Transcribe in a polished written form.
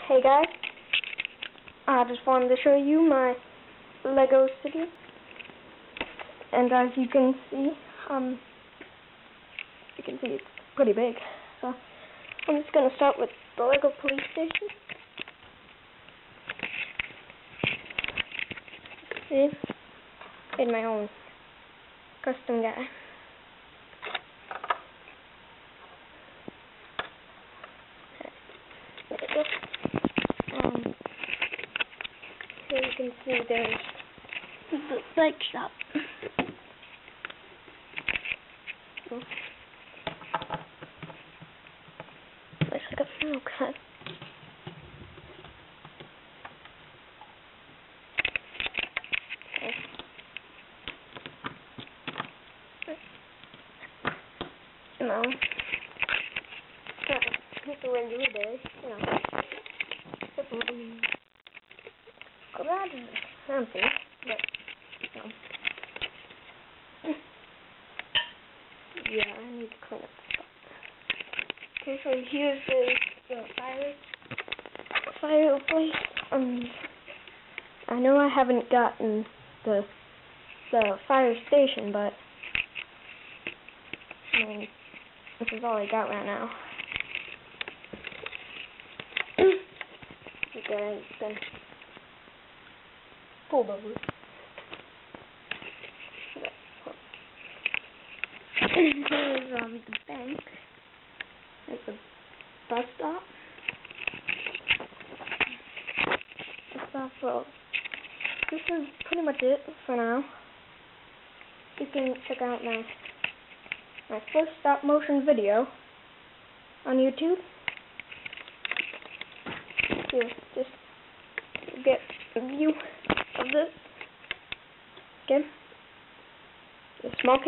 Hey guys, I just wanted to show you my Lego city, and as you can see, it's pretty big. So I'm just gonna start with the Lego police station. See, made my own custom guy. Here you can see there's the bike shop. Looks like a fuel cut. You know, people when you were there, you know. Glad it's empty, but yeah, I need to clean up the spot. Okay, so here's the fireplace. I know I haven't gotten the fire station, but I mean, this is all I got right now. Okay, then pull over. Here's the bank. There's the bus stop. Well, this is pretty much it for now. You can check out my first stop motion video on YouTube. Here, just get a view of this. Okay, the small